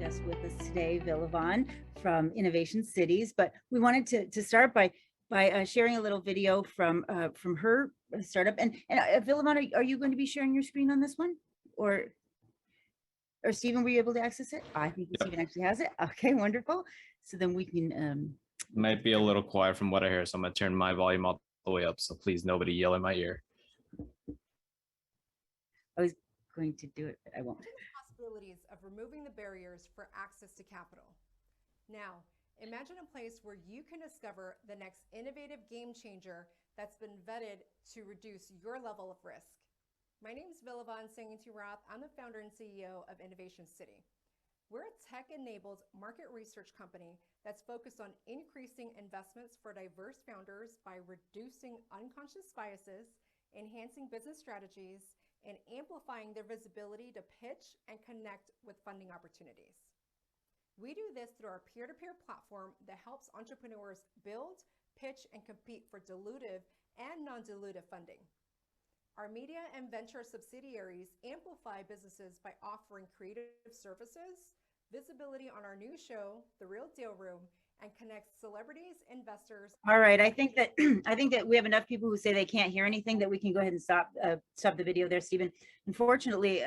guest with us today, Villavan from Innovation Cities. But we wanted to start by sharing a little video from her startup. And Villavan, are you going to be sharing your screen on this one, or Stephen, were you able to access it? I think Stephen actually has it. Okay, wonderful. So then we can. Might be a little quiet from what I hear, so I'm gonna turn my volume all the way up. So please, nobody yell in my ear. I was going to do it, but I won't. Possibilities of removing the barriers for access to capital. Now, imagine a place where you can discover the next innovative game changer that's been vetted to reduce your level of risk. My name is Villavan Sangintirath. I'm the founder and CEO of Innovation City. We're a tech-enabled market research company that's focused on increasing investments for diverse founders by reducing unconscious biases, enhancing business strategies, and amplifying their visibility to pitch and connect with funding opportunities. We do this through our peer-to-peer platform that helps entrepreneurs build, pitch, and compete for dilutive and non-dilutive funding. Our media and venture subsidiaries amplify businesses by offering creative services, visibility on our new show, The Real Deal Room, and connects celebrities, investors. All right, I think that we have enough people who say they can't hear anything that we can go ahead and stop the video there, Stephen. Unfortunately,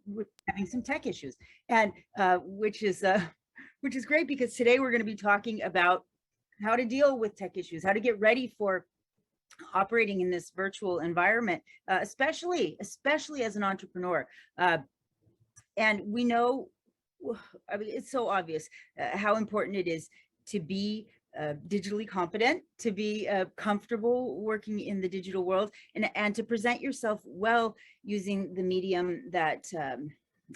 we're having some tech issues, and which is great, because today we're going to be talking about how to deal with tech issues, how to get ready for operating in this virtual environment, especially as an entrepreneur. And we know, I mean, it's so obvious how important it is to be digitally competent, to be comfortable working in the digital world, and to present yourself well using the medium that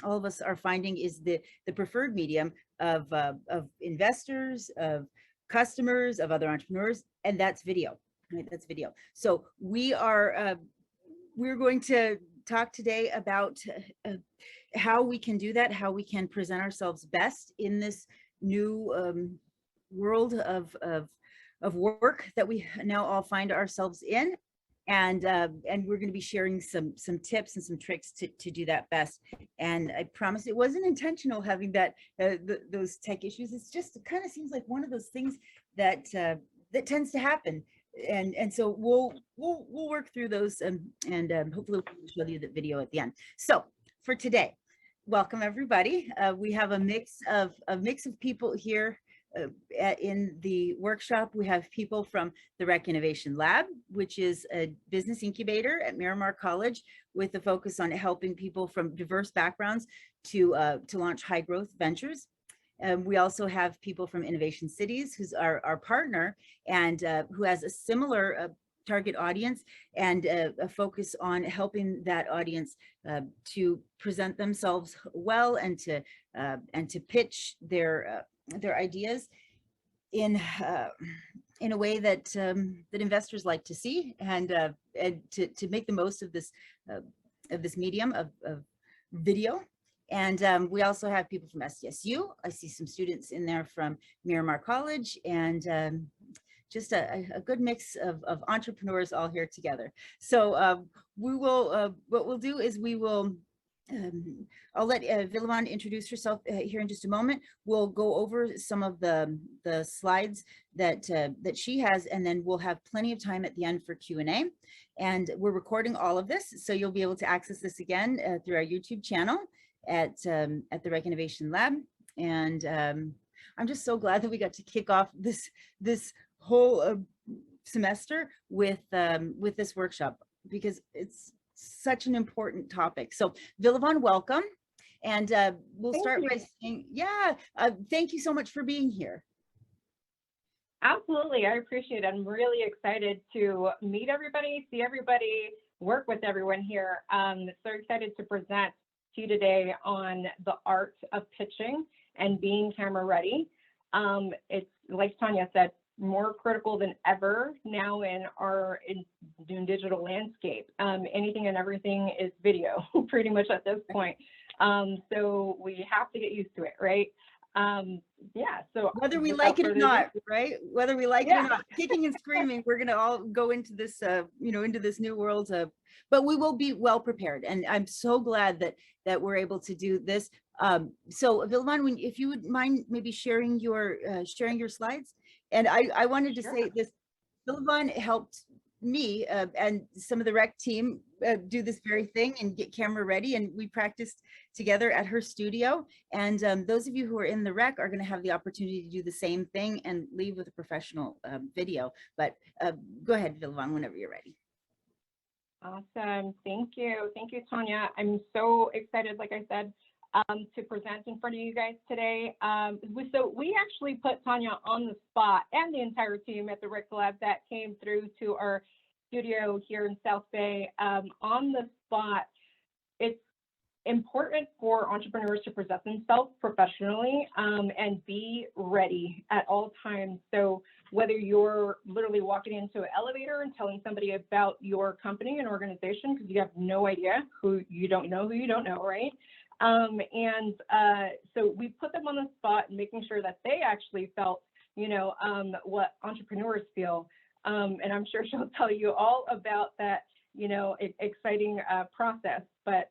all of us are finding is the preferred medium of investors, of customers, of other entrepreneurs, and that's video. Right, that's video. So we're going to talk today about how we can do that, how we can present ourselves best in this new world of work that we now all find ourselves in, and we're going to be sharing some tips and some tricks to do that best. And I promise it wasn't intentional having that those tech issues. It's just, it kind of seems like one of those things that tends to happen. And so we'll work through those, and hopefully we'll show you the video at the end. So for today, welcome everybody. We have a mix of people here in the workshop. We have people from the Rec Innovation Lab, which is a business incubator at Miramar College with a focus on helping people from diverse backgrounds to launch high growth ventures. We also have people from Innovation Cities, who's our partner, and who has a similar target audience, and a focus on helping that audience to present themselves well, and to pitch their ideas in a way that that investors like to see, and to make the most of this medium of video. And we also have people from SDSU. I see some students in there from Miramar College, and just a good mix of entrepreneurs all here together. So we will, what we'll do is we will, I'll let Villavan introduce herself here in just a moment. We'll go over some of the slides that she has, and then we'll have plenty of time at the end for Q&A. And we're recording all of this, so you'll be able to access this again through our YouTube channel at the Rec Innovation Lab. And I'm just so glad that we got to kick off this whole semester with this workshop, because it's such an important topic. So Villavan, welcome. And we'll start by saying, thank you so much for being here. Absolutely, I appreciate it. I'm really excited to meet everybody, see everybody, work with everyone here. So excited to present to you today on the art of pitching and being camera ready. It's, like Tanya said, more critical than ever now in our digital landscape. Anything and everything is video pretty much at this point. So we have to get used to it, right? Yeah, so Whether we without like it or further ado, not, right? Whether we like it Yeah. or not, kicking and screaming, we're gonna all go into this, into this new world of, but we will be well prepared. And I'm so glad that we're able to do this. So Vilman, if you would mind maybe sharing your slides. And I wanted to Sure. say this, Vilman helped me and some of the rec team do this very thing and get camera ready. And we practiced together at her studio. And those of you who are in the rec are going to have the opportunity to do the same thing and leave with a professional video. But go ahead, Vilvan, whenever you're ready. Awesome. Thank you. Thank you, Tanya. I'm so excited, like I said, to present in front of you guys today. So we actually put Tanya on the spot, and the entire team at the Rec Lab that came through to our studio here in South Bay, on the spot. It's important for entrepreneurs to present themselves professionally and be ready at all times. So whether you're literally walking into an elevator and telling somebody about your company and organization because you have no idea who you don't know, right? So we put them on the spot and making sure that they actually felt, what entrepreneurs feel. And I'm sure she'll tell you all about that, exciting process. But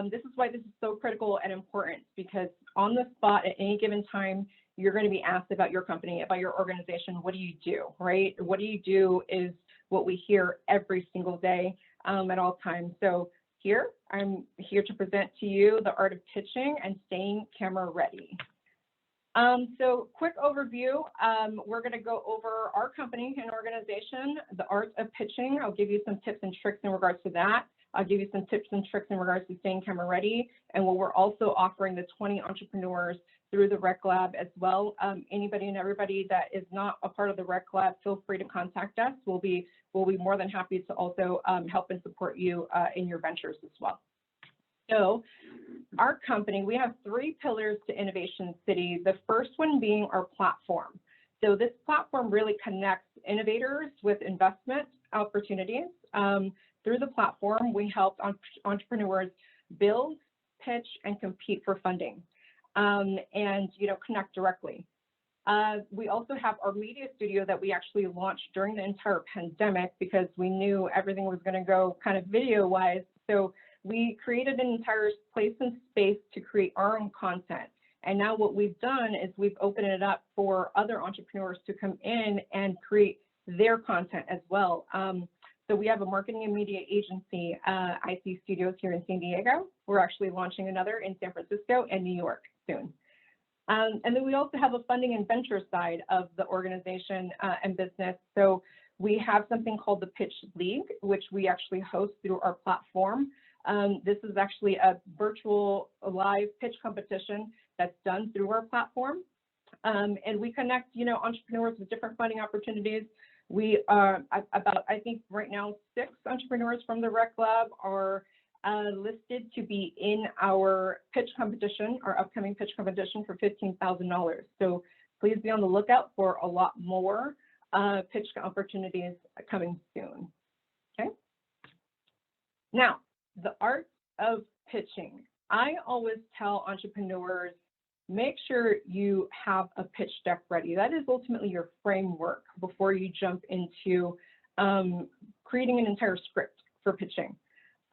this is why this is so critical and important, because on the spot at any given time, you're going to be asked about your company, about your organization. What do you do, right? What do you do is what we hear every single day at all times. So I'm here to present to you the art of pitching and staying camera ready. So quick overview, we're going to go over our company and organization, the art of pitching. I'll give you some tips and tricks in regards to that. I'll give you some tips and tricks in regards to staying camera ready, and what we're also offering the 20 entrepreneurs through the Rec Lab as well. Anybody and everybody that is not a part of the Rec Lab, feel free to contact us. We'll be more than happy to also help and support you in your ventures as well. So our company, we have 3 pillars to Innovation City. The first one being our platform. So this platform really connects innovators with investment opportunities. Through the platform, we help entrepreneurs build, pitch, and compete for funding, and connect directly. We also have our media studio that we actually launched during the entire pandemic because we knew everything was going to go kind of video-wise. So we created an entire place and space to create our own content. And now what we've done is we've opened it up for other entrepreneurs to come in and create their content as well. So we have a marketing and media agency, IC Studios here in San Diego. We're actually launching another in San Francisco and New York soon. And then we also have a funding and venture side of the organization and business. So we have something called the Pitch League, which we actually host through our platform. This is actually a virtual live pitch competition that's done through our platform. And we connect, entrepreneurs with different funding opportunities. We are I think right now, 6 entrepreneurs from the Rec Lab are listed to be in our pitch competition, our upcoming pitch competition for $15,000. So please be on the lookout for a lot more pitch opportunities coming soon. Okay. Now, the art of pitching. I always tell entrepreneurs, make sure you have a pitch deck ready. That is ultimately your framework before you jump into creating an entire script for pitching.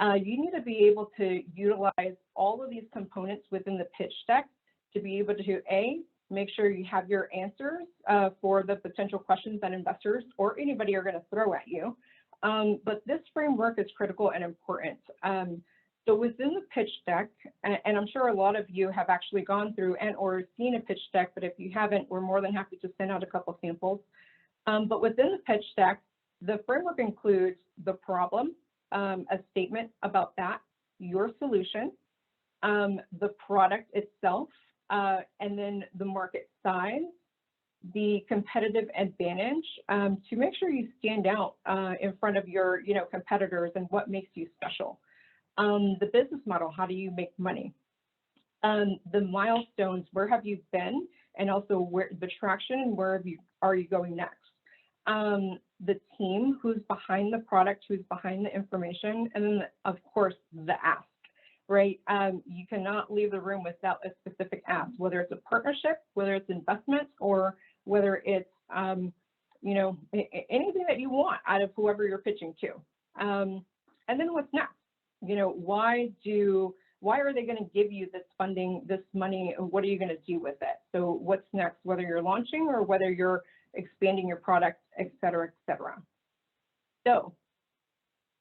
You need to be able to utilize all of these components within the pitch deck to be able to, A, make sure you have your answers for the potential questions that investors or anybody are going to throw at you. But this framework is critical and important. So within the pitch deck, and I'm sure a lot of you have actually gone through and or seen a pitch deck, but if you haven't, we're more than happy to send out a couple samples. But within the pitch deck, the framework includes the problem, a statement about that, your solution, the product itself, and then the market size, the competitive advantage, to make sure you stand out in front of your competitors and what makes you special. The business model, how do you make money? The milestones, where have you been? And also where the traction and where are you going next? The team, who's behind the product, who's behind the information, and then of course the ask. right? You cannot leave the room without a specific ask, whether it's a partnership, whether it's investment, or whether it's, you know, anything that you want out of whoever you're pitching to. And then what's next? You know, why are they going to give you this funding, this money, and what are you going to do with it? So what's next, whether you're launching or whether you're expanding your product, et cetera, et cetera. So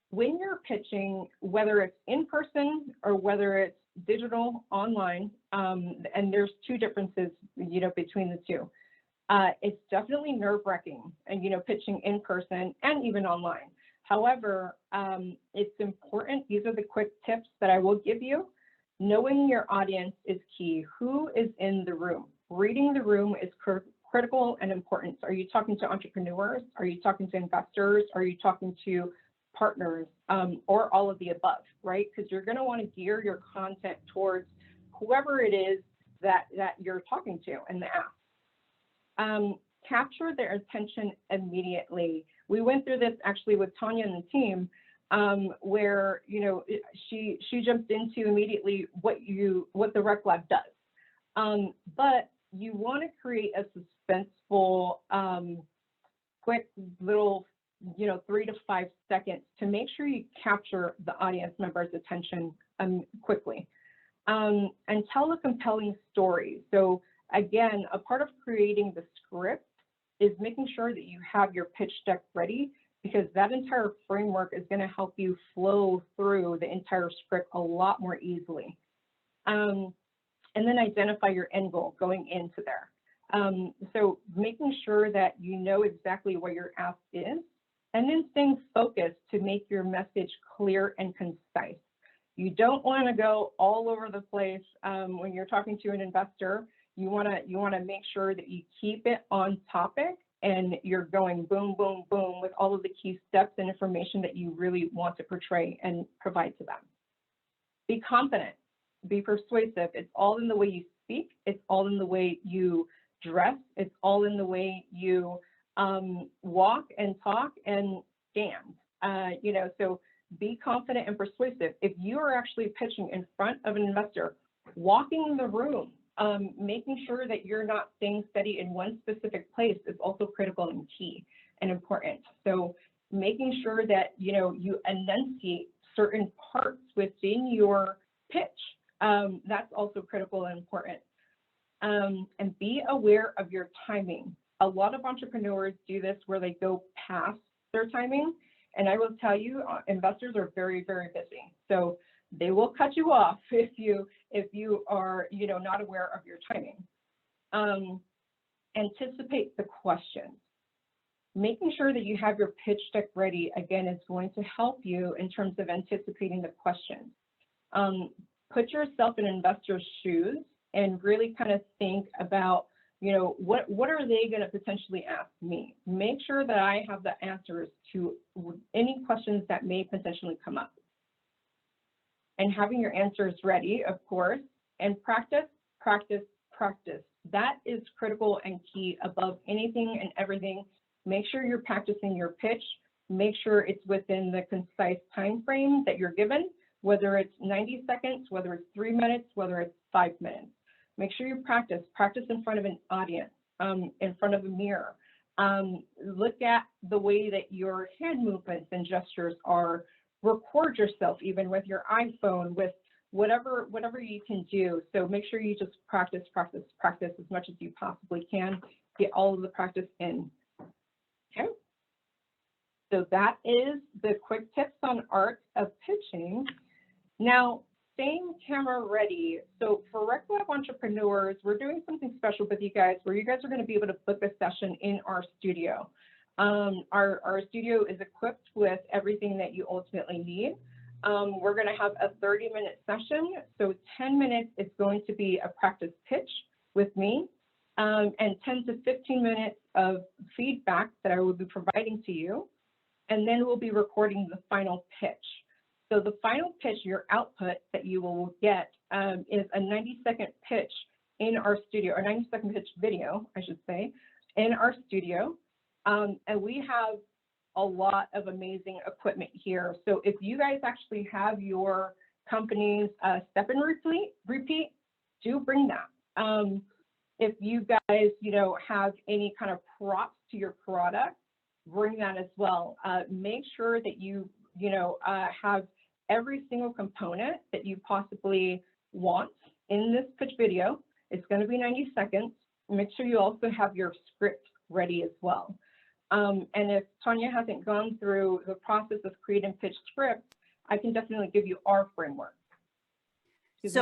when you're pitching, whether it's in person or whether it's digital, online, and there's two differences, you know, between the two. It's definitely nerve-wracking, and, you know, pitching in person and even online. However, it's important. These are the quick tips that I will give you. Knowing your audience is key. Who is in the room? Reading the room is critical and important. Are you talking to entrepreneurs? Are you talking to investors? Are you talking to partners, or all of the above, right? Because you're going to want to gear your content towards whoever it is that you're talking to in the app. Capture their attention immediately. We went through this actually with Tanya and the team, where, you know, she jumped into immediately what the Rec Lab does. But you want to create a suspenseful, quick little, you know, 3 to 5 seconds to make sure you capture the audience member's attention quickly. And tell a compelling story. So again, a part of creating the script is making sure that you have your pitch deck ready, because that entire framework is going to help you flow through the entire script a lot more easily. And then identify your end goal going into there. So making sure that you know exactly what your ask is, and then staying focused to make your message clear and concise. You don't want to go all over the place when you're talking to an investor. You want to make sure that you keep it on topic and you're going boom, boom, boom with all of the key steps and information that you really want to portray and provide to them. Be confident, be persuasive. It's all in the way you speak. It's all in the way you dress. It's all in the way you walk and talk and stand. You know, so be confident and persuasive. If you are actually pitching in front of an investor, walking in the room, making sure that you're not staying steady in one specific place is also critical and key and important. So making sure that, you know, you enunciate certain parts within your pitch, that's also critical and important. And be aware of your timing. A lot of entrepreneurs do this where they go past their timing. And I will tell you, investors are very, very busy. So they will cut you off if you are, you know, not aware of your timing. Anticipate the questions. Making sure that you have your pitch deck ready, again, is going to help you in terms of anticipating the questions. Put yourself in investors' shoes and really kind of think about, you know, what are they going to potentially ask me? Make sure that I have the answers to any questions that may potentially come up. And having your answers ready, of course, and practice, practice, practice. That is critical and key above anything and everything. Make sure you're practicing your pitch. Make sure it's within the concise time frame that you're given, whether it's 90 seconds, whether it's 3 minutes, whether it's 5 minutes. Make sure you practice in front of an audience, in front of a mirror. Look at the way that your hand movements and gestures are. Record yourself even with your iPhone, with whatever you can do. So make sure you just practice as much as you possibly can. Get all of the practice in. Okay. So that is the quick tips on art of pitching. Now, staying camera ready. So for Rec Lab entrepreneurs, we're doing something special with you guys where you guys are going to be able to book a session in our studio. Our studio is equipped with everything that you ultimately need. We're going to have a 30-minute session. So 10 minutes is going to be a practice pitch with me, and 10 to 15 minutes of feedback that I will be providing to you. And then we'll be recording the final pitch. So the final pitch, your output that you will get, is a 90-second pitch in our studio, or 90-second pitch video, I should say, in our studio. And we have a lot of amazing equipment here. So if you guys actually have your companies step and repeat, do bring that. If you guys, have any kind of props to your product, bring that as well. Make sure that you, have every single component that you possibly want in this pitch video. It's going to be 90 seconds. Make sure you also have your script ready as well. And if Tanya hasn't gone through the process of creating pitch scripts, I can definitely give you our framework. Yes,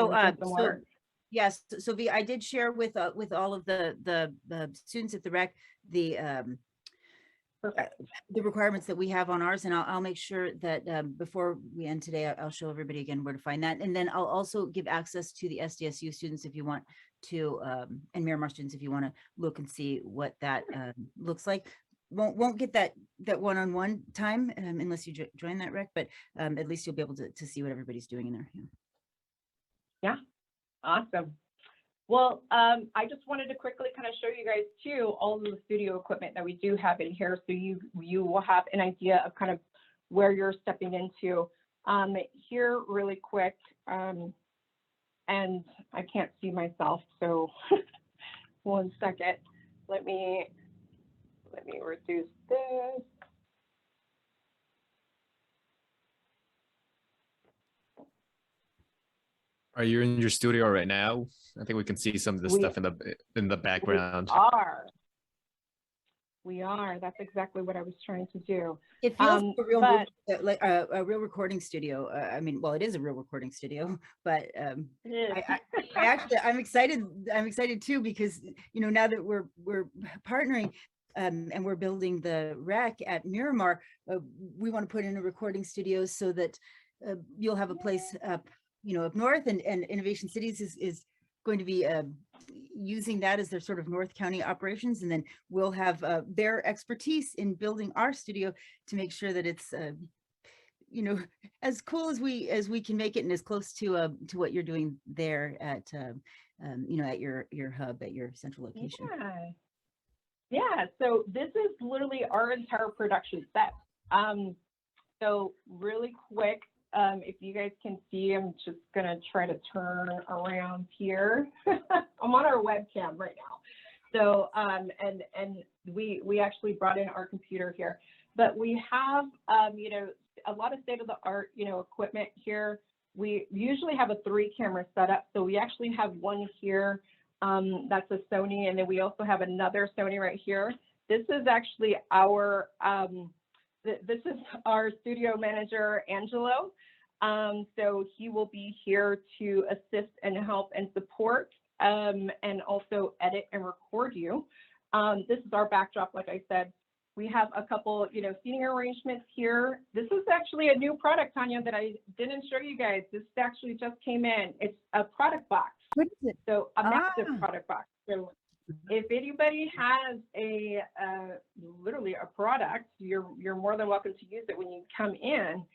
so V, I did share with all of the students at the rec the requirements that we have on ours, and I'll make sure that before we end today, I'll show everybody again where to find that, and then I'll also give access to the SDSU students if you want to, and Miramar students if you want to look and see what that looks like. Won't get that one-on-one time unless you join that rec, but at least you'll be able to see what everybody's doing in there. Yeah, awesome. Well, I just wanted to quickly kind of show you guys too all of the studio equipment that we do have in here, so you will have an idea of kind of where you're stepping into. Here really quick, and I can't see myself, so 1 second. Let me reduce this. Are you in your studio right now? I think we can see some of the stuff in the background. We are. That's exactly what I was trying to do. It feels like a real recording studio. I mean, well, it is a real recording studio, but I'm excited. I'm excited too, because now that we're partnering and we're building the rec at Miramar, we want to put in a recording studio so that you'll have a place up north, and Innovation Cities is going to be using that as their sort of North County operations, and then we'll have their expertise in building our studio to make sure that it's as cool as we can make it, and as close to what you're doing there at at your hub, at your central location. Yeah. So this is literally our entire production set. So really quick, if you guys can see, I'm just gonna try to turn around here. I'm on our webcam right now. So and we actually brought in our computer here, but we have a lot of state-of-the-art equipment here. We usually have a 3-camera setup, so we actually have one here. That's a Sony, and then we also have another Sony right here. This is actually our this is our studio manager, Angelo. So he will be here to assist and help and support, and also edit and record you. This is our backdrop, like I said. We have a couple, seating arrangements here. This is actually a new product, Tanya, that I didn't show you guys. This actually just came in. It's a product box. What is it? So a massive product box. So if anybody has literally a product, you're more than welcome to use it when you come in.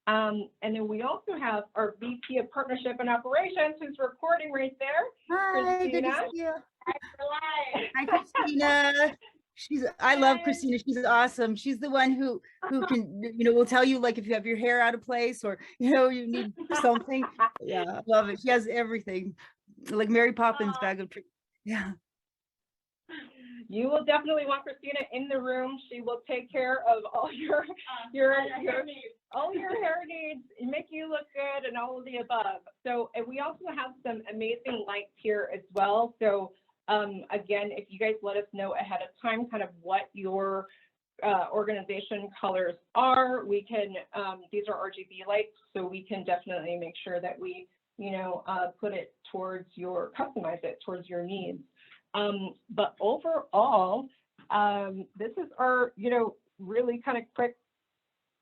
And then we also have our VP of Partnership and Operations, who's recording right there. Hi, Christina. good to see you. Hi, Christina. I love Christina. She's awesome. She's the one who can, will tell you, like, if you have your hair out of place, or, you need something. Yeah, I love it. She has everything, like Mary Poppins bag of tricks. Yeah. You will definitely want Christina in the room. She will take care of all your hair needs, and make you look good, and all of the above. So, and we also have some amazing lights here as well. So again, if you guys let us know ahead of time kind of what your organization colors are, we can, these are RGB lights, so we can definitely make sure that we, put it towards customize it towards your needs. But overall, this is our, really kind of quick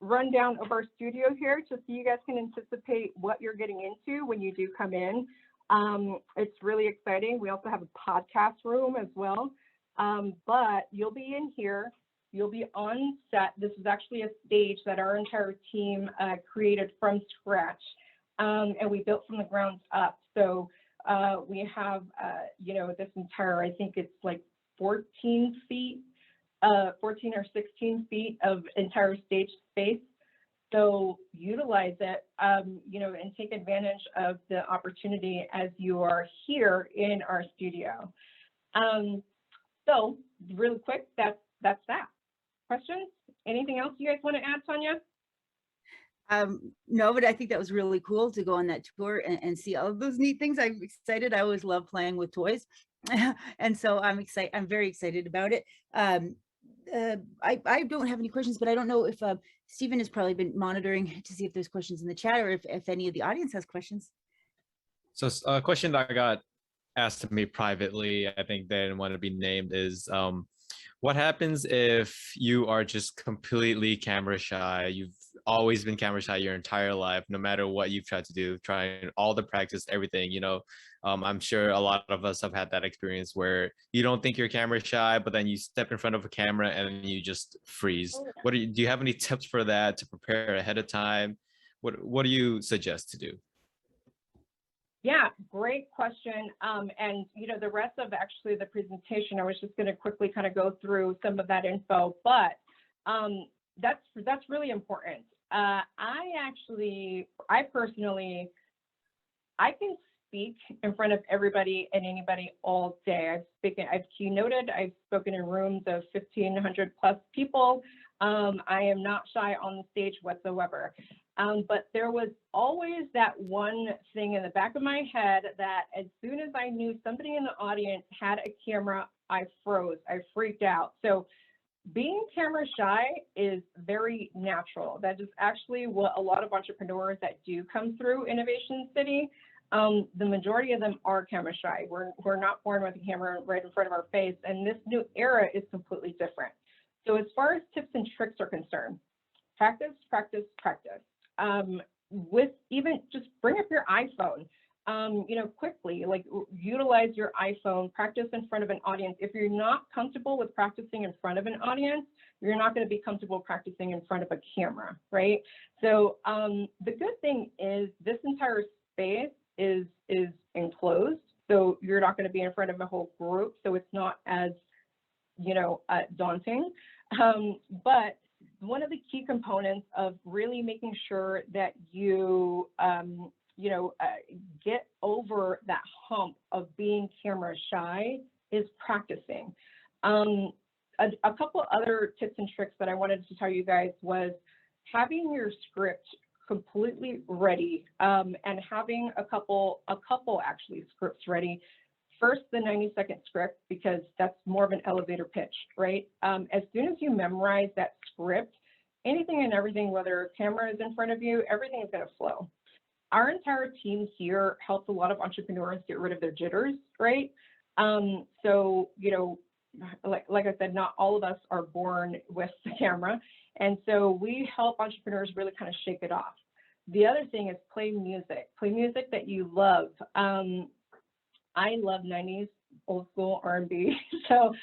rundown of our studio here, just so you guys can anticipate what you're getting into when you do come in. It's really exciting. We also have a podcast room as well, but you'll be in here. You'll be on set. This is actually a stage that our entire team created from scratch, and we built from the ground up. So we have, this entire, I think it's like 14 feet, 14 or 16 feet of entire stage space. So utilize it, you know, and take advantage of the opportunity as you are here in our studio. So really quick, that's that. Questions? Anything else you guys want to add, Tanya? No, but I think that was really cool to go on that tour and see all of those neat things. I'm excited. I always love playing with toys. And so I'm excited. I'm very excited about it. I don't have any questions, but I don't know if Stephen has probably been monitoring to see if there's questions in the chat or if any of the audience has questions. So a question that I got asked to me privately, I think they didn't want to be named, is what happens if you are just completely camera shy? You've always been camera shy your entire life, no matter what you've tried to do, trying all the practice, everything, you know. I'm sure a lot of us have had that experience where you don't think you're camera shy, but then you step in front of a camera and you just freeze. Do you have any tips for that, to prepare ahead of time? What do you suggest to do? Yeah, great question. And you know, the rest of actually the presentation, I was just going to quickly kind of go through some of that info, but that's really important. I personally, I can speak in front of everybody and anybody all day. I've keynoted, I've spoken in rooms of 1,500 plus people. I am not shy on the stage whatsoever. But there was always that one thing in the back of my head that as soon as I knew somebody in the audience had a camera, I froze, I freaked out. So being camera shy is very natural. That is actually what a lot of entrepreneurs that do come through Innovation City, the majority of them are camera shy. We're not born with a camera right in front of our face, and this new era is completely different. So as far as tips and tricks are concerned, practice, practice, practice. With even just bring up your iPhone, you know, quickly, like utilize your iPhone, practice in front of an audience. If you're not comfortable with practicing in front of an audience, you're not going to be comfortable practicing in front of a camera, right? So the good thing is this entire space is enclosed, so you're not going to be in front of a whole group, so it's not as, you know, daunting. But one of the key components of really making sure that you, you know, get over that hump of being camera shy is practicing. A couple other tips and tricks that I wanted to tell you guys was having your script completely ready, and having a couple actually scripts ready. First, the 90-second script, because that's more of an elevator pitch, right? As soon as you memorize that script, anything and everything, whether a camera is in front of you, everything is going to flow. Our entire team here helps a lot of entrepreneurs get rid of their jitters, right? So, you know, like I said, not all of us are born with the camera. And so we help entrepreneurs really kind of shake it off. The other thing is play music that you love. I love 90s old school R&B. So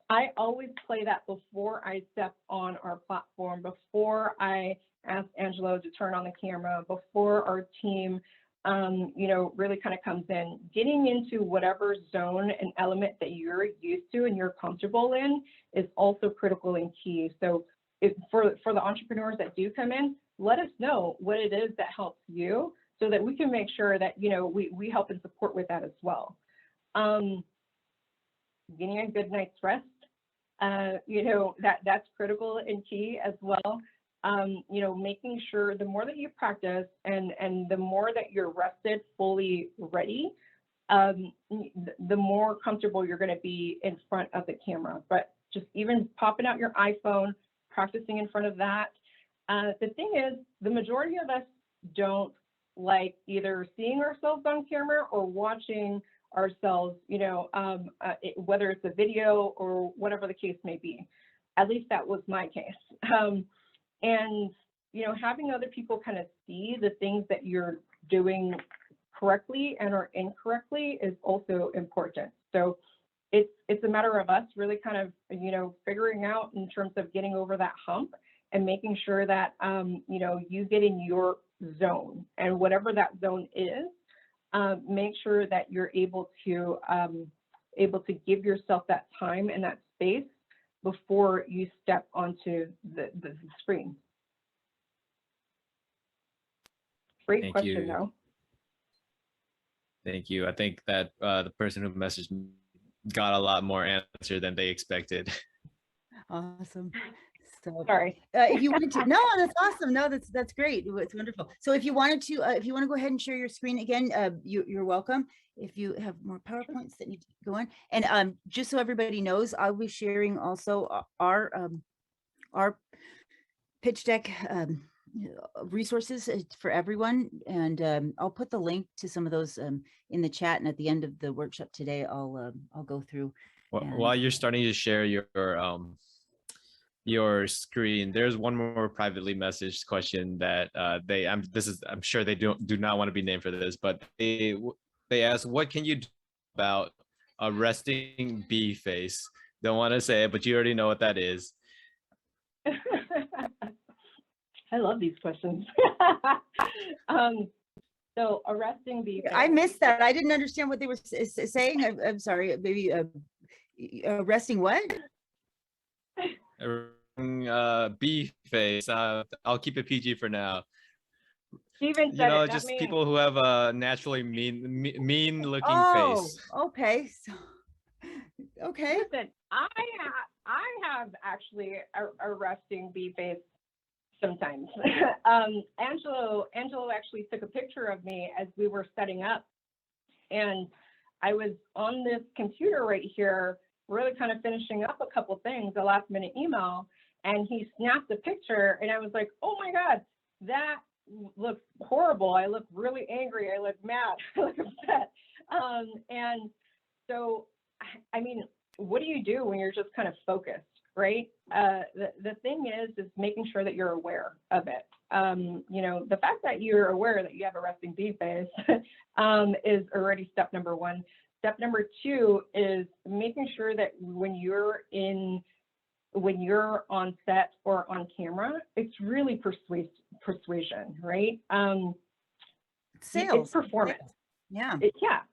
I always play that before I step on our platform, before I ask Angelo to turn on the camera, before our team, you know, really kind of comes in. Getting into whatever zone and element that you're used to and you're comfortable in is also critical and key. So for the entrepreneurs that do come in, let us know what it is that helps you so that we can make sure that, you know, we help and support with that as well. Getting a good night's rest, you know, that's critical and key as well. You know, making sure the more that you practice and the more that you're rested, fully ready, the more comfortable you're going to be in front of the camera. But just even popping out your iPhone, practicing in front of that. The thing is, the majority of us don't like either seeing ourselves on camera or watching ourselves, you know, whether it's a video or whatever the case may be. At least that was my case. And, you know, having other people kind of see the things that you're doing correctly and or incorrectly is also important. So it's a matter of us really kind of, you know, figuring out in terms of getting over that hump and making sure that, you know, you get in your zone, and whatever that zone is, make sure that you're able to give yourself that time and that space before you step onto the screen. Great Thank question, you. though. Thank you. I think that the person who messaged me got a lot more answer than they expected. Awesome. So Sorry. if you wanted to, no, that's awesome. No, that's great. It's wonderful. So if you wanted to, if you want to go ahead and share your screen again, you're welcome. If you have more PowerPoints that need to go on, and just so everybody knows, I'll be sharing also our pitch deck resources for everyone, and I'll put the link to some of those in the chat, and at the end of the workshop today, I'll go through. While you're starting to share your screen, there's one more privately messaged question that I'm sure they do not want to be named for this, but they ask, what can you do about a resting bee face? Don't want to say it, but you already know what that is. I love these questions. So a resting bee face. I missed that. I didn't understand what they were saying. I'm sorry. Maybe resting what? Bee face. I'll keep it PG for now. Steven You said know, it, not just me. people who have a naturally mean looking Oh, face. okay. So, okay. Listen, I have actually a resting bee face sometimes. Angelo actually took a picture of me as we were setting up, and I was on this computer right here, really kind of finishing up a couple things, a last minute email, and he snapped a picture, and I was like, oh my God, that looks horrible. I look really angry. I look mad. I look upset. And so, I mean, what do you do when you're just kind of focused, right? The thing is making sure that you're aware of it. You know, the fact that you're aware that you have a resting bee face is already step number one. Step number two is making sure that when you're on set or on camera, it's really persuasion, right? Sales. It's performance. Yeah.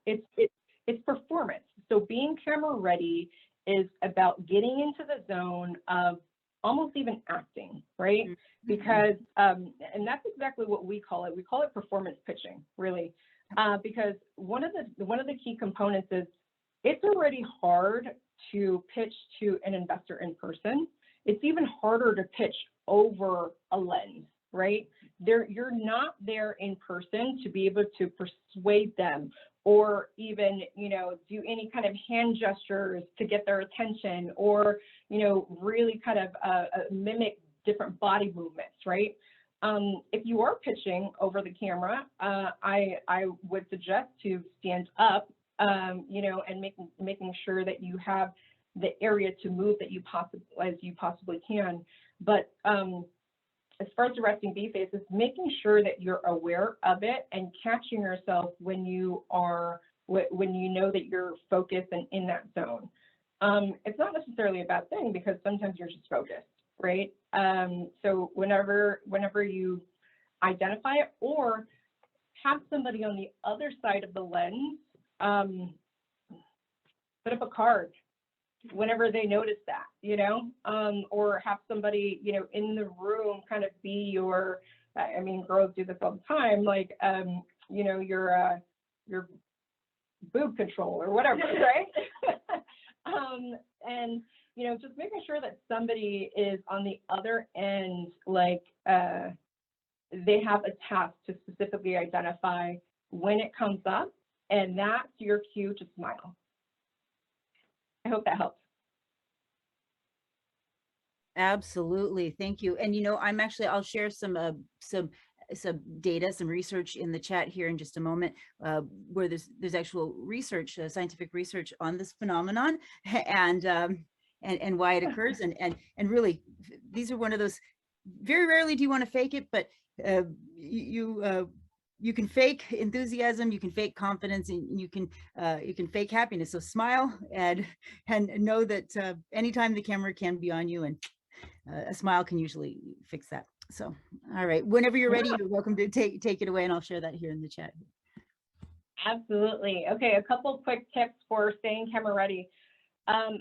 It's performance. So being camera ready is about getting into the zone of almost even acting, right? Mm-hmm. Because, and that's exactly what we call it. We call it performance pitching, really, because one of the key components is it's already hard to pitch to an investor in person. It's even harder to pitch over a lens, right? You're not there in person to be able to persuade them or even, you know, do any kind of hand gestures to get their attention or, you know, really kind of mimic different body movements, right? If you are pitching over the camera, I would suggest to stand up, you know, and making sure that you have the area to move that you possibly can. But as far as the resting bee face, is making sure that you're aware of it and catching yourself when you know that you're focused and in that zone. It's not necessarily a bad thing because sometimes you're just focused, right? So whenever you identify it or have somebody on the other side of the lens, put up a card whenever they notice that, you know, or have somebody, you know, in the room kind of be your, I mean, girls do this all the time, like, you know, your boob control or whatever, right? And, you know, just making sure that somebody is on the other end, like they have a task to specifically identify when it comes up, and that's your cue to smile. I hope that helps. Absolutely. Thank you. And, you know, I'll share some data, some research in the chat here in just a moment, where there's actual research, scientific research on this phenomenon and why it occurs. And really, these are one of those, very rarely do you want to fake it, but you can fake enthusiasm, you can fake confidence, and you can fake happiness. So smile and know that anytime the camera can be on you, and a smile can usually fix that. So, all right, whenever you're ready, you're welcome to take it away, and I'll share that here in the chat. Absolutely. Okay, a couple quick tips for staying camera ready.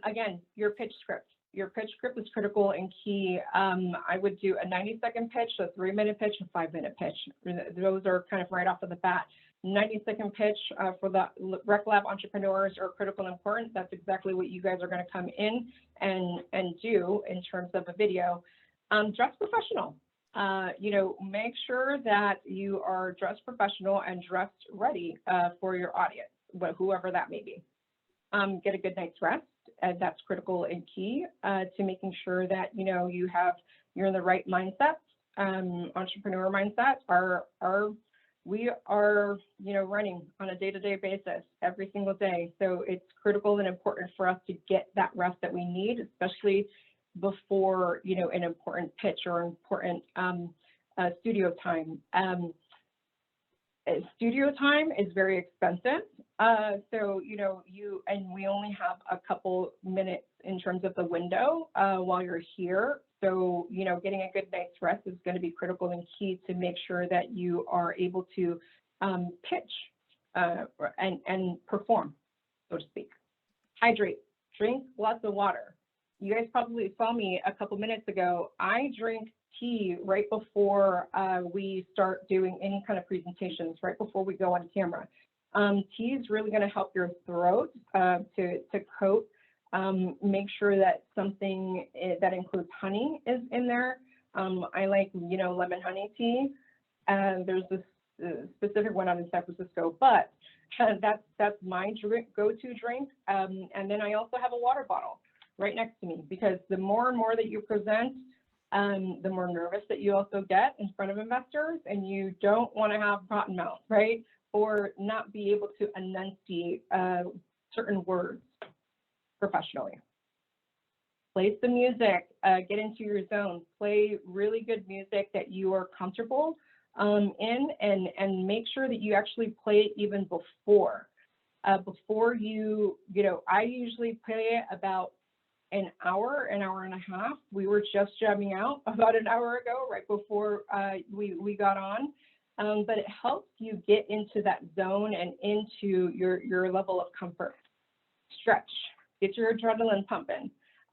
Again, your pitch script. your pitch script is critical and key. I would do a 90-second pitch, a 3-minute pitch, a 5-minute pitch. Those are kind of right off of the bat. 90-second pitch for the Rec Lab entrepreneurs are critical and important. That's exactly what you guys are going to come in and do in terms of a video. Dress professional. Make sure that you are dressed professional and dressed ready for your audience, whoever that may be. Get a good night's rest. That's critical and key to making sure that you're in the right mindset. Entrepreneur mindset. We are running on a day-to-day basis every single day, so it's critical and important for us to get that rest that we need, especially before an important pitch or important studio time. Studio time is very expensive, so we only have a couple minutes in terms of the window while you're here. So getting a good night's rest is going to be critical and key to make sure that you are able to pitch and perform, so to speak. Hydrate, drink lots of water. You guys probably saw me a couple minutes ago. I drink tea right before we start doing any kind of presentations, right before we go on camera. Tea is really going to help your throat to coat. Make sure that something that includes honey is in there. I like, lemon honey tea. There's this specific one out in San Francisco, but that's my go-to drink. And then I also have a water bottle right next to me, because the more and more that you present, the more nervous that you also get in front of investors, and you don't want to have rotten mouth, right? Or not be able to enunciate certain words professionally. Play some music, get into your zone, play really good music that you are comfortable in, and make sure that you actually play it even before. Before I usually play it about an hour and a half. We were just jamming out about an hour ago, right before we got on. But it helps you get into that zone and into your level of comfort. Stretch, get your adrenaline pumping.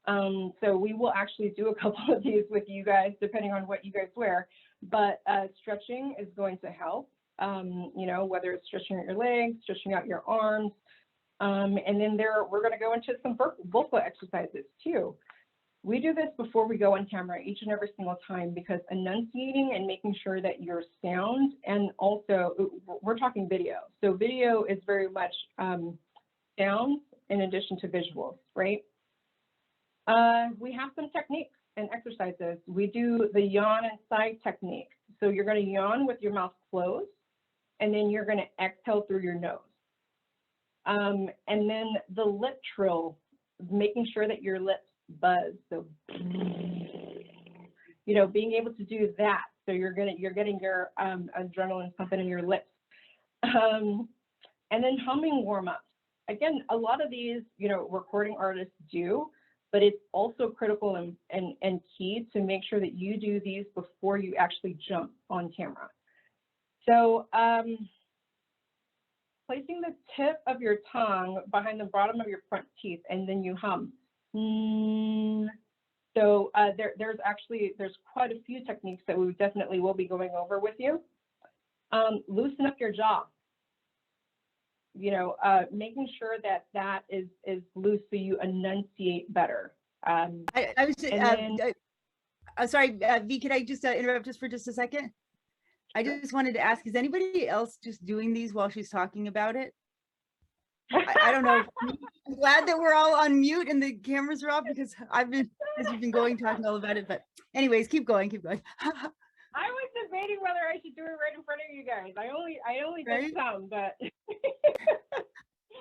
So we will actually do a couple of these with you guys, depending on what you guys wear. But stretching is going to help, whether it's stretching out your legs, stretching out your arms. And then we're going to go into some vocal exercises too. We do this before we go on camera each and every single time, because enunciating and making sure that your sound, and also we're talking video. So video is very much sound in addition to visuals, right? We have some techniques and exercises. We do the yawn and sigh technique. So you're going to yawn with your mouth closed, and then you're going to exhale through your nose. And then the lip trill, making sure that your lips buzz. So, being able to do that. So you're getting your adrenaline pumping in your lips. And then humming warm-ups. Again, a lot of these, recording artists do, but it's also critical and key to make sure that you do these before you actually jump on camera. So, placing the tip of your tongue behind the bottom of your front teeth, and then you hum. So there's quite a few techniques that we definitely will be going over with you. Loosen up your jaw. Making sure that is loose so you enunciate better. I was sorry, V, could I just interrupt just for just a second? I just wanted to ask, is anybody else just doing these while she's talking about it? I don't know. I'm glad that we're all on mute and the cameras are off, because as you've been talking all about it. But anyways, keep going. I was debating whether I should do it right in front of you guys. I only did some, but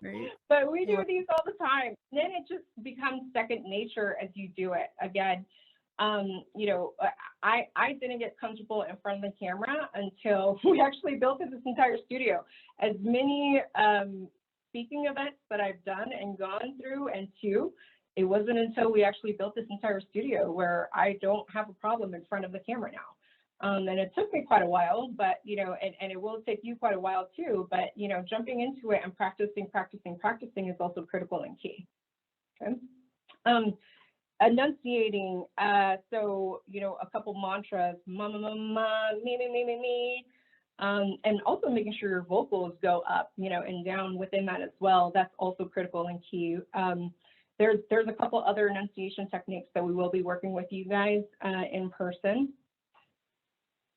right. But we do these all the time. And then it just becomes second nature as you do it. Again, I didn't get comfortable in front of the camera until we actually built this entire studio. As many speaking events that I've done and gone through and to, it wasn't until we actually built this entire studio where I don't have a problem in front of the camera now. And it took me quite a while, but, and it will take you quite a while too, but, jumping into it and practicing is also critical and key. Okay. enunciating. So, you know, a couple mantras, ma, ma, ma, ma, me. And also making sure your vocals go up, you know, and down within that as well. That's also critical and key. There's a couple other enunciation techniques that we will be working with you guys in person.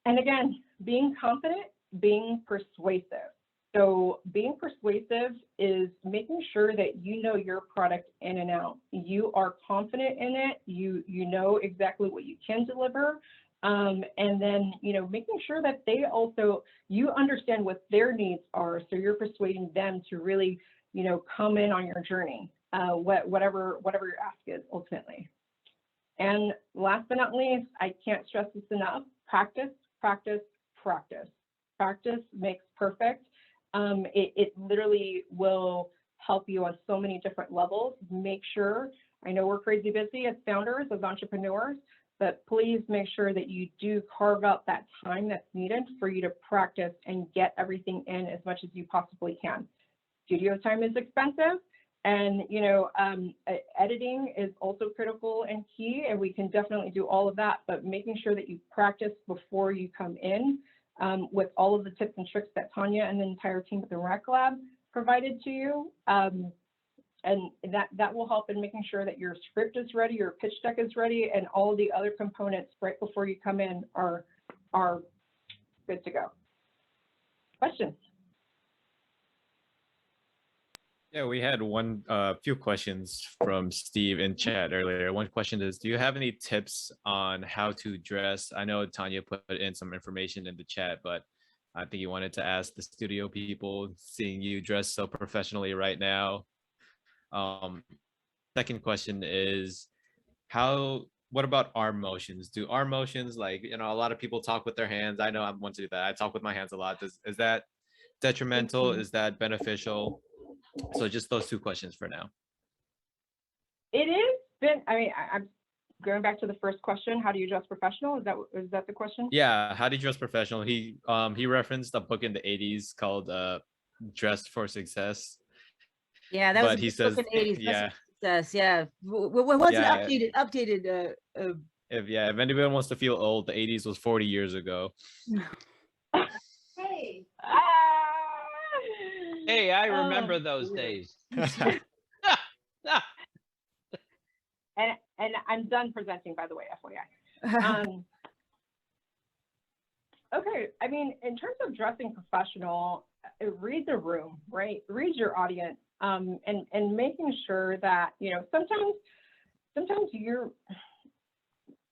And again, being confident, being persuasive. So being persuasive is making sure that you know your product in and out. You are confident in it. You know exactly what you can deliver. And then, you know, making sure that they also, you understand what their needs are. So you're persuading them to really, you know, come in on your journey, whatever your ask is ultimately. And last but not least, I can't stress this enough, practice, practice, practice. Practice makes perfect. It literally will help you on so many different levels. Make sure, I know we're crazy busy as founders, as entrepreneurs, but please make sure that you do carve out that time that's needed for you to practice and get everything in as much as you possibly can. Studio time is expensive, and you know, editing is also critical and key, and we can definitely do all of that, but making sure that you practice before you come in with all of the tips and tricks that Tanya and the entire team at the Rec Lab provided to you. And that will help in making sure that your script is ready, your pitch deck is ready, and all the other components right before you come in are good to go. Questions? Yeah, we had few questions from Steve in chat earlier. One question is, do you have any tips on how to dress? I know Tanya put in some information in the chat, but I think you wanted to ask the studio people, seeing you dress so professionally right now. Second question is, what about arm motions? Do arm motions, like, you know, a lot of people talk with their hands. I know I want to do that. I talk with my hands a lot. Is that detrimental? Is that beneficial? So just those two questions for now. It is been, I mean, I'm going back to the first question, how do you dress professional? Is that the question? Yeah, how do you dress professional? He referenced a book in the 80s called Dressed for Success. Yeah, that But was he a says, book in the 80s. yeah, Success, yeah. What's yeah, an updated if anyone wants to feel old, the 80s was 40 years ago. Hey. Hey, I remember those days. And I'm done presenting, by the way, FYI. Okay, I mean, in terms of dressing professional, read the room, right? Read your audience, and making sure that, you know, sometimes you're,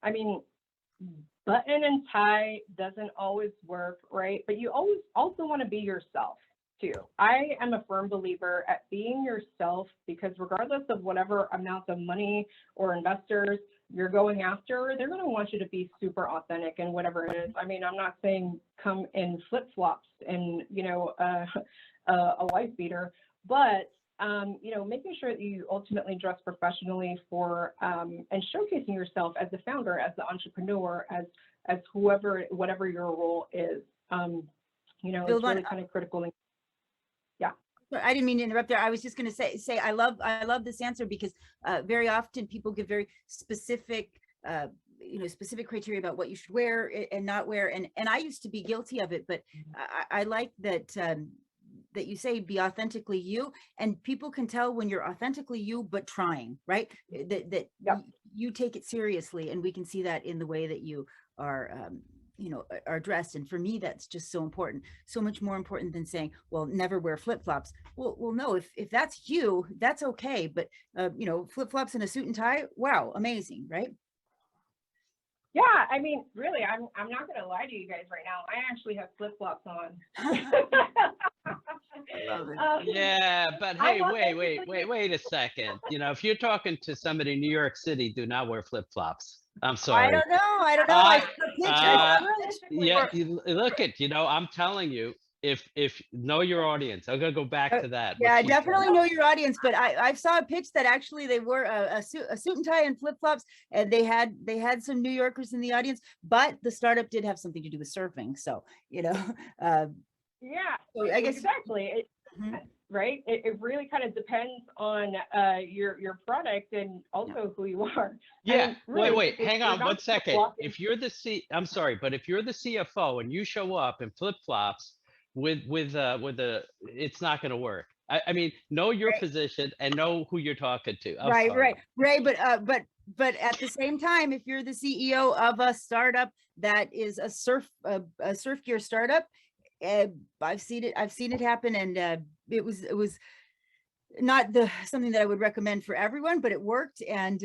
I mean, button and tie doesn't always work, right? But you always also want to be yourself too. I am a firm believer at being yourself, because regardless of whatever amount of money or investors you're going after, they're going to want you to be super authentic and whatever it is. I mean, I'm not saying come in flip-flops and, you know, a wife beater, but you know, making sure that you ultimately dress professionally for and showcasing yourself as the founder, as the entrepreneur, as whatever your role is. You know, it's really kind of critical. Yeah. I didn't mean to interrupt there. I was just going to say I love this answer, because very often people give very specific you know, specific criteria about what you should wear and not wear, and I used to be guilty of it, but I like that that you say be authentically you, and people can tell when you're authentically you but trying, right? That Yep. You take it seriously, and we can see that in the way that you are you know, are dressed. And for me, that's just so important, so much more important than saying, well, never wear flip-flops. Well, no, if that's you, that's okay, but you know, flip-flops and a suit and tie, wow, amazing, right? Yeah, I mean, really, I'm not going to lie to you guys right now. I actually have flip-flops on. Love it. Yeah, but hey, wait a second. You know, if you're talking to somebody in New York City, do not wear flip-flops. I'm sorry. I don't know. I saw a picture. Yeah, look at, you know, I'm telling you, if know your audience. I'm gonna go back to that. Yeah, I definitely know your audience, but I saw a pitch that actually they wore a suit and tie and flip-flops, and they had some New Yorkers in the audience, but the startup did have something to do with surfing, so you know. Yeah, so I guess exactly. right? It really kind of depends on your product and also who you are. Yeah, I mean, really, wait, if hang you're on not one just second. walking- If you're I'm sorry, but if you're the CFO and you show up in flip-flops with it's not going to work. I mean, know your Right. position and know who you're talking to. I'm Right, sorry. right, Ray, but at the same time, if you're the CEO of a startup that is a surf gear startup, I've seen it happen, and it was not something that I would recommend for everyone, but it worked, and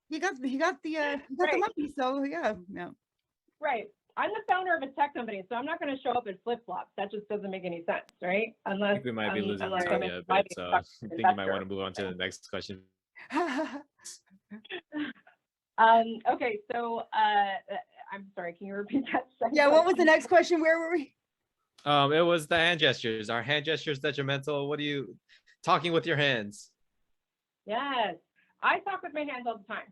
he got the Right. money, so yeah. Right. I'm the founder of a tech company, so I'm not going to show up in flip-flops. That just doesn't make any sense, right? I Unless think we might be losing unless I'm Tanya a bit, inviting so a I think you might want to move on to the next question. Okay, so I'm sorry, can you repeat that second Yeah, what was the question? next question? Where were we? It was the hand gestures. Are hand gestures detrimental? What are you talking with your hands? Yes, I talk with my hands all the time.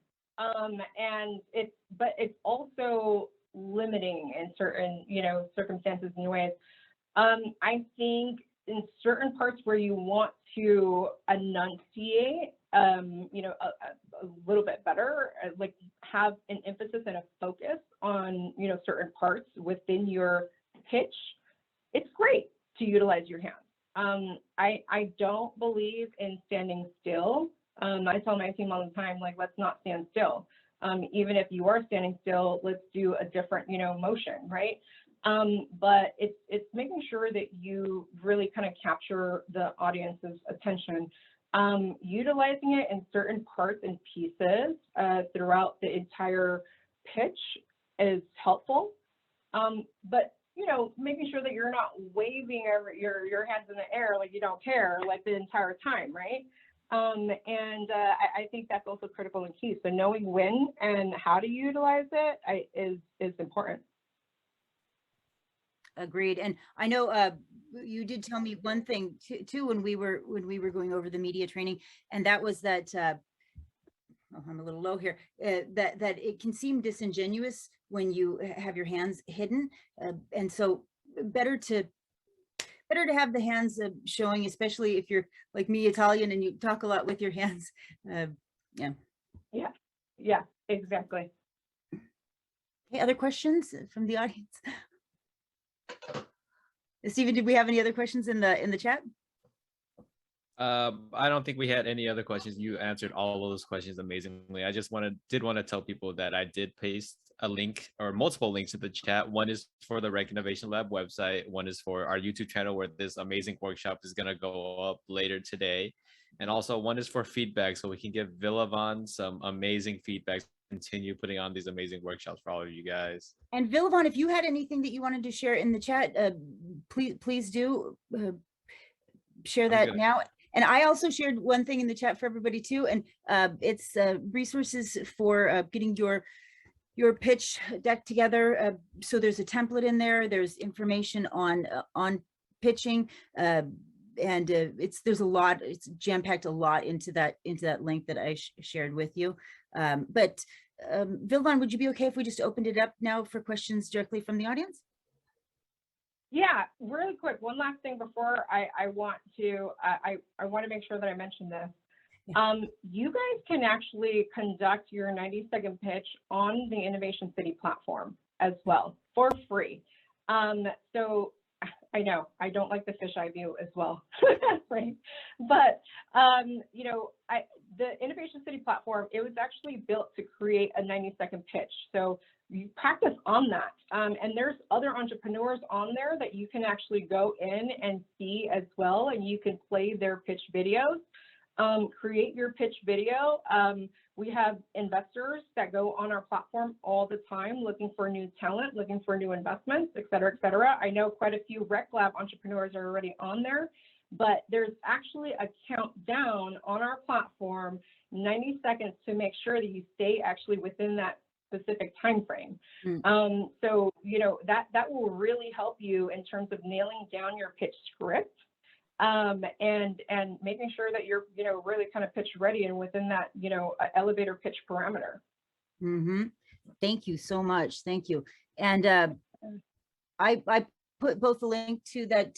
And it's also limiting in certain, circumstances and ways. I think in certain parts where you want to enunciate, a little bit better, like have an emphasis and a focus on, certain parts within your pitch, it's great to utilize your hands. I don't believe in standing still. I tell my team all the time, like, let's not stand still. Even if you are standing still, let's do a different, motion, right? But it's making sure that you really kind of capture the audience's attention. Utilizing it in certain parts and pieces throughout the entire pitch is helpful. But making sure that you're not waving your hands in the air like you don't care, like the entire time, right? I think that's also critical and key. So knowing when and how to utilize it is important. Agreed. And I know you did tell me one thing too when we were going over the media training, and that was that oh, I'm a little low here, that it can seem disingenuous when you have your hands hidden, and so better to have the hands showing, especially if you're like me, Italian, and you talk a lot with your hands. Yeah, exactly. Okay, other questions from the audience? Stephen, did we have any other questions in the chat? I don't think we had any other questions. You answered all of those questions amazingly. I just did want to tell people that I did paste a link or multiple links in the chat. One is for the Rec Innovation Lab website. One is for our YouTube channel where this amazing workshop is going to go up later today. And also one is for feedback, so we can give Villavan some amazing feedback. Continue putting on these amazing workshops for all of you guys. And Villavan, if you had anything that you wanted to share in the chat, please do share that now. And I also shared one thing in the chat for everybody too, and it's resources for getting your pitch deck together. So there's a template in there. There's information on pitching, and there's a lot. It's jam-packed a lot into that link that I shared with you. But Villavan, would you be okay if we just opened it up now for questions directly from the audience? Yeah, really quick. One last thing before I want to make sure that I mention this. Yeah. You guys can actually conduct your 90-second pitch on the Innovation City platform as well for free. So I know I don't like the fisheye view as well, right? But the Innovation City platform, it was actually built to create a 90-second pitch. So you practice on that. And there's other entrepreneurs on there that you can actually go in and see as well, and you can play their pitch videos. Create your pitch video. We have investors that go on our platform all the time looking for new talent, looking for new investments, et cetera, et cetera. I know quite a few Rec Lab entrepreneurs are already on there, but there's actually a countdown on our platform, 90 seconds, to make sure that you stay actually within that specific time frame. So that will really help you in terms of nailing down your pitch script. And making sure that you're, really kind of pitch ready and within that, elevator pitch parameter. Mm-hmm. Thank you so much. Thank you. And I put both the link to that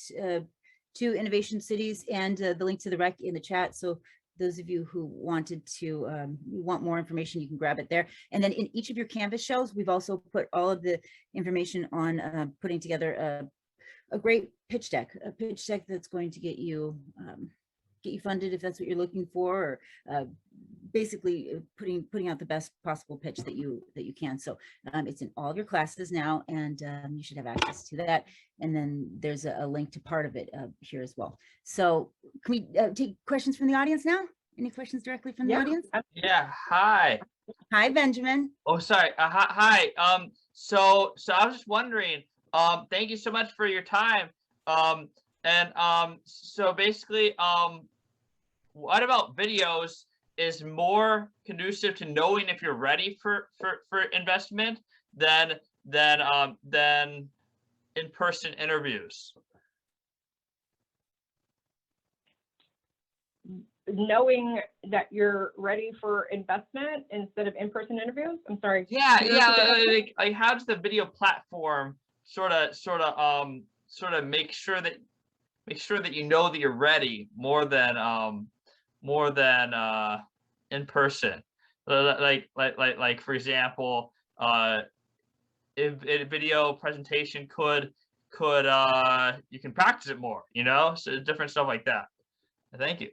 to Innovation Cities and the link to the rec in the chat. So those of you who wanted to want more information, you can grab it there. And then in each of your Canvas shells, we've also put all of the information on putting together a great pitch deck, that's going to get you funded if that's what you're looking for, or basically putting out the best possible pitch that you can. So it's in all of your classes now, and you should have access to that. And then there's a link to part of it here as well. So can we take questions from the audience now? Any questions directly from the audience? Yeah. Hi. Hi, Benjamin. Oh, sorry. Hi. So I was just wondering. Thank you so much for your time. So basically, what about videos is more conducive to knowing if you're ready for investment than in-person interviews? Knowing that you're ready for investment instead of in-person interviews? I'm sorry. Yeah, Can you repeat the question? like how does the video platform sort of make sure that you know that you're ready more than in person? Like for example, if a video presentation could you can practice it more, so different stuff like that. Thank you.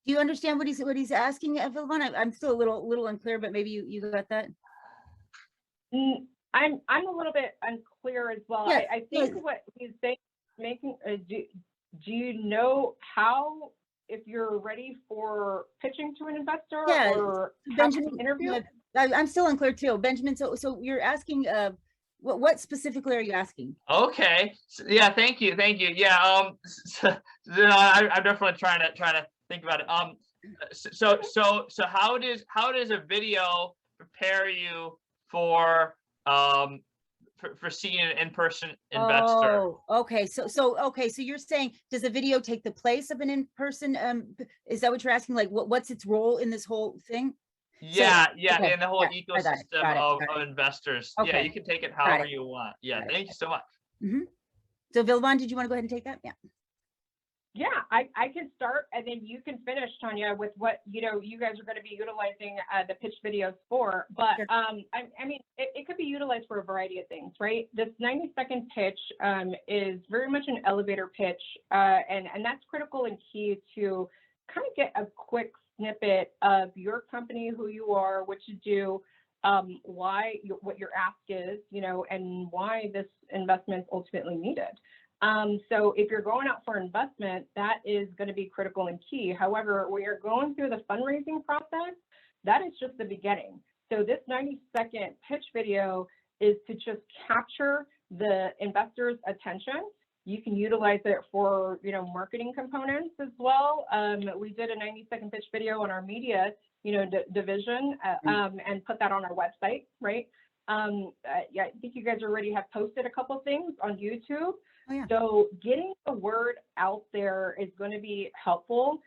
Do you understand what he's asking, Vilvan? I'm still a little unclear, but maybe you got that. I'm a little bit unclear as well. Yes, I think what he's saying, do you know how, if you're ready for pitching to an investor or Benjamin, an interview? I'm still unclear too, Benjamin. So you're asking, what specifically are you asking? Okay. Yeah. Thank you. Yeah. I'm definitely trying to think about it. So how does a video prepare you for seeing an in-person investor? Oh, okay. So you're saying, does a video take the place of an in-person? Is that what you're asking? Like, what's its role in this whole thing? Yeah, okay, in the whole yeah, ecosystem got it. of investors. Okay. Yeah, you can take it however you want. Yeah, thank you so much. Mm-hmm. So Vilvan, did you want to go ahead and take that? Yeah. Yeah, I can start, and then you can finish, Tanya, with what you guys are going to be utilizing the pitch videos for. But Sure. I mean, it could be utilized for a variety of things, right? This 90-second pitch is very much an elevator pitch, and that's critical and key to kind of get a quick snippet of your company, who you are, what you do, what your ask is, and why this investment is ultimately needed. So if you're going out for investment, that is going to be critical and key. However, when you're going through the fundraising process, that is just the beginning. So this 90-second pitch video is to just capture the investor's attention. You can utilize it for, marketing components as well. We did a 90-second pitch video on our media, division, and put that on our website, right? Yeah, I think you guys already have posted a couple things on YouTube. Oh, yeah. So getting the word out there is going to be helpful.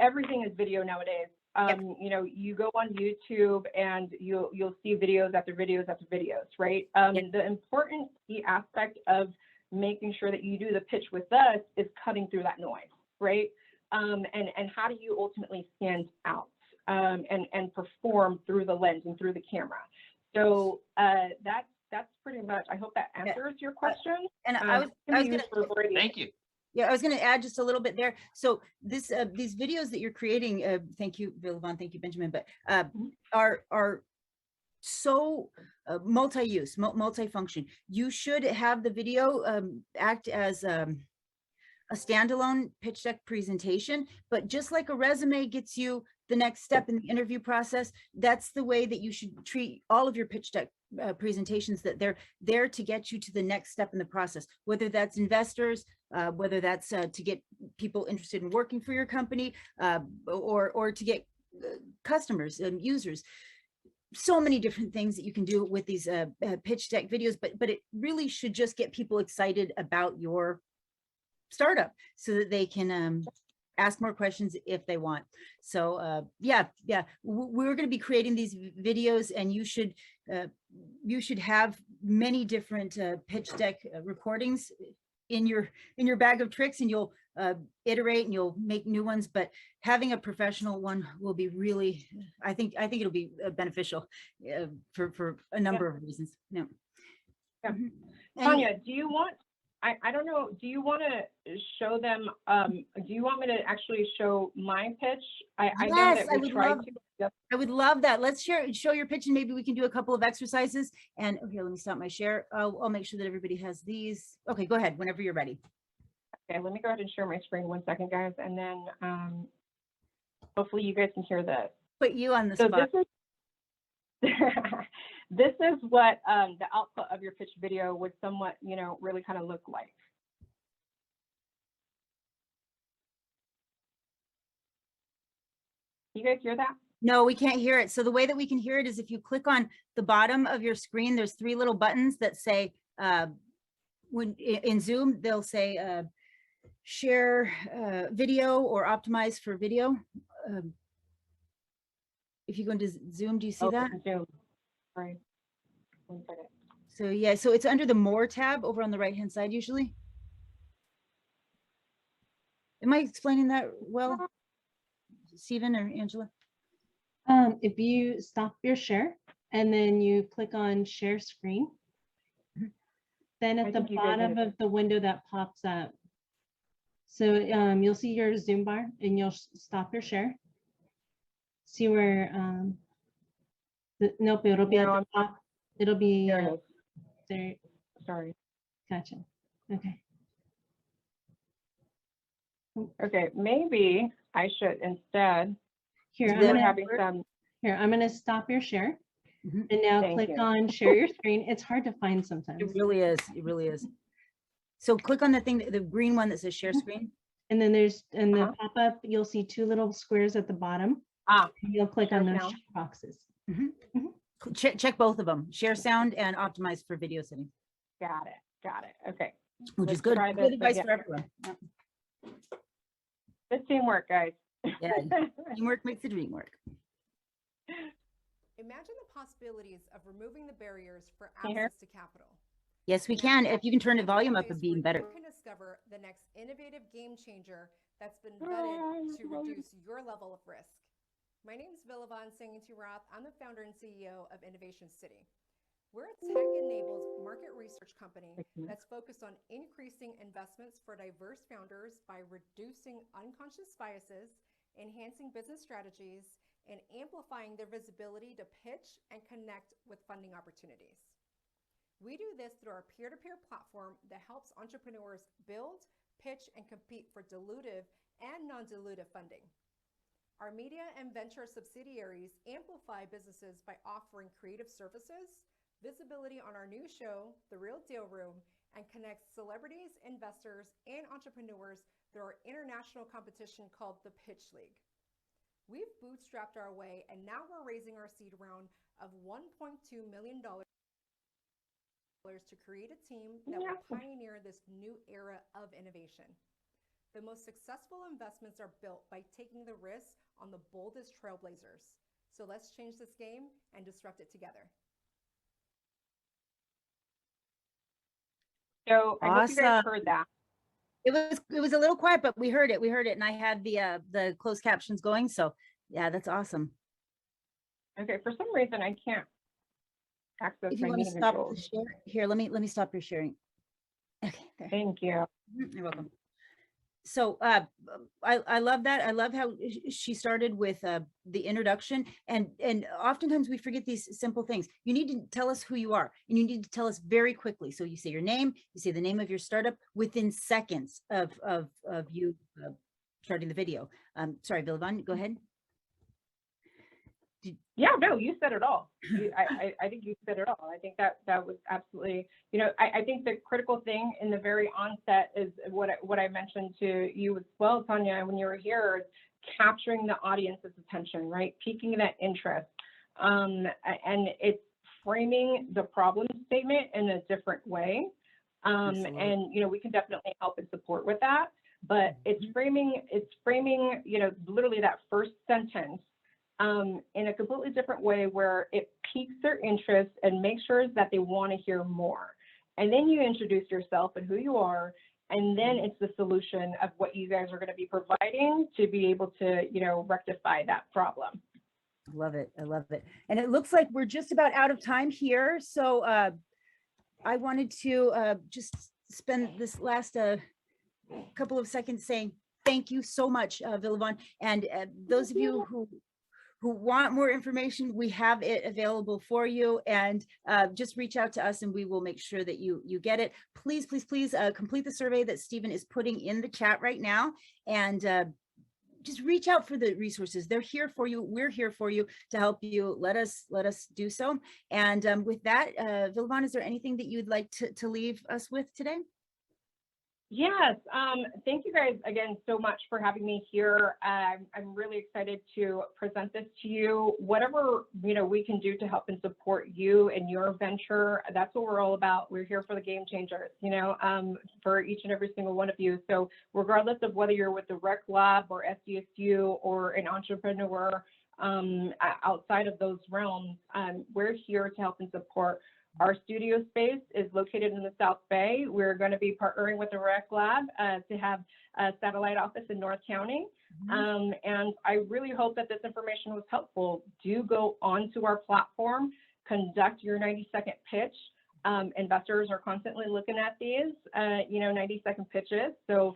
Everything is video nowadays. You go on YouTube and you'll see videos after videos after videos, right? The important key aspect of making sure that you do the pitch with us is cutting through that noise, right? And how do you ultimately stand out and perform through the lens and through the camera? So that's pretty much, I hope that answers your question. And I was gonna, thank you. Yeah, I was going to add just a little bit there. So these videos that you're creating, thank you, Vilvan, thank you, Benjamin, but are so multi-use, multi-function. You should have the video act as a standalone pitch deck presentation, but just like a resume gets you the next step in the interview process, that's the way that you should treat all of your pitch deck presentations, that they're there to get you to the next step in the process, whether that's investors, whether that's to get people interested in working for your company, or to get customers and users. So many different things that you can do with these pitch deck videos, but it really should just get people excited about your startup so that they can ask more questions if they want. So yeah, we're going to be creating these videos, and you should have many different pitch deck recordings in your bag of tricks, and you'll iterate and you'll make new ones. But having a professional one will be really, I think it'll be beneficial for a number of reasons. Yeah. Yeah. Mhm. And- Tanya, do you want, I don't know, do you want to show them, do you want me to actually show my pitch? I know Yes, that I we would tried love- to. Yep. I would love that. Let's show your pitch, and maybe we can do a couple of exercises. And okay, let me stop my share. I'll make sure that everybody has these. Okay, go ahead whenever you're ready. Okay, let me go ahead and share my screen 1 second, guys, and then hopefully you guys can hear this. Put you on the So spot. this is this is what the output of your pitch video would somewhat, you know, really kind of look like. You guys hear that? No, we can't hear it. So the way that we can hear it is if you click on the bottom of your screen, there's 3 little buttons that say, when in Zoom, they'll say share video or optimize for video. If you go into Zoom, do you see Oh, that? Zoom. Sorry. 1 second. So yeah, so it's under the More tab over on the right-hand side usually. Am I explaining that well, Stephen or Angela? If you stop your share and then you click on share screen, then I at the think you guys bottom did it. of the window that pops up, so you'll see your Zoom bar and you'll stop your share. See where, nope, it'll be at No, the I'm top. It'll be There it is. there. Sorry. Gotcha. Okay. Okay, maybe I should instead, Here, Does I'm that we're gonna, having some, I'm gonna stop your share Mhm. and now Thank click you. on share your screen. It's hard to find It sometimes. really is. It really is. So click on the thing, the green one that says share Mhm. screen. And then there's, in the Uh-huh. pop-up, you'll see 2 little squares at the bottom. Ah, And you'll click share on those sound. check boxes. Check both of them. Share sound and optimize for video settings, got it, okay. which is Let's good. try Good this advice again. for everyone. Yeah. This teamwork, guys. Yeah. Teamwork makes the dream work. Imagine the possibilities of removing the barriers for Can you hear? access to capital. Yes, we Now, can. If you can turn the imagine a volume up, place it'd be even where better. You can discover the next innovative game changer that's been vetted to reduce your level of risk. My name is Villavan Sangintirath. I'm the founder and CEO of Innovation City. We're a tech-enabled market research company that's focused on increasing investments for diverse founders by reducing unconscious biases, enhancing business strategies, and amplifying their visibility to pitch and connect with funding opportunities. We do this through our peer-to-peer platform that helps entrepreneurs build, pitch, and compete for dilutive and non-dilutive funding. Our media and venture subsidiaries amplify businesses by offering creative services, visibility on our new show, The Real Deal Room, and connects celebrities, investors, and entrepreneurs through our international competition called the Pitch League. We've bootstrapped our way, and now we're raising our seed round of $1.2 million to create a team that will pioneer this new era of innovation. The most successful investments are built by taking the risks on the boldest trailblazers. So let's change this game and disrupt it together. So I hope you guys Awesome. heard that. It was a little quiet, but we heard it. We heard it, and I had the closed captions going. So yeah, that's awesome. Okay, for some reason I can't access If you my want to meeting stop the controls. share, here, let me stop your sharing. Okay, there. Thank you. You're welcome. So I love that. I love how she started with the introduction, and oftentimes we forget these simple things. You need to tell us who you are, and you need to tell us very quickly. So you say your name, you say the name of your startup within seconds of you starting the video. Sorry, Villavan, go ahead. Yeah, no, you said it all. I think you said it all. I think that was absolutely, you know, I think the critical thing in the very onset is what I mentioned to you as well, Tanya, when you were here, is capturing the audience's attention, right? Piquing that interest. And it's framing the problem statement in a different way. Absolutely. And, you know, we can definitely help and support with that, but it's framing, you know, literally that first sentence in a completely different way where it piques their interest and makes sure that they want to hear more. And then you introduce yourself and who you are And then it's the solution of what you guys are going to be providing to be able to, you know, rectify that problem. Love it. I love it. And it looks like we're just about out of time here. So I wanted to just spend this last couple of seconds saying thank you so much, Villavon. And those of you who want more information, we have it available for you, and just reach out to us and we will make sure that you get it. Please, please, please complete the survey that Stephen is putting in the chat right now, and just reach out for the resources. They're here for you. We're here for you to help you. Let us do so. And with that, Villavon, is there anything that you'd like to leave us with today? Yes, thank you guys again so much for having me here. I'm really excited to present this to you. Whatever, you know, we can do to help and support you and your venture, that's what we're all about. We're here for the game changers, you know, for each and every single one of you. So regardless of whether you're with the Rec Lab or SDSU or an entrepreneur outside of those realms, we're here to help and support. Our studio space is located in the South Bay. We're going to be partnering with the Rec Lab to have a satellite office in North County. And I really hope that this information was helpful. Do go onto our platform, conduct your 90-second pitch. Investors are constantly looking at these, you know, 90-second pitches. So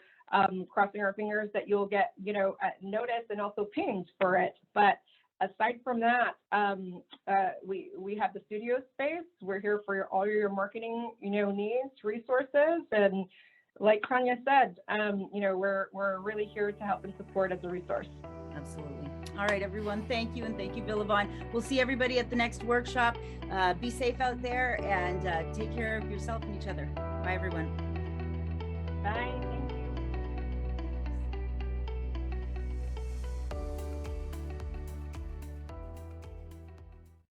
crossing our fingers that you'll get, you know, notice and also pinged for it. But aside from that, we have the studio space. We're here for all your marketing, you know, needs, resources, and like Tanya said, you know, we're really here to help and support as a resource. Absolutely. All right, everyone. Thank you, and thank you, Villavon. We'll see everybody at the next workshop. Be safe out there, and take care of yourself and each other. Bye, everyone. Bye.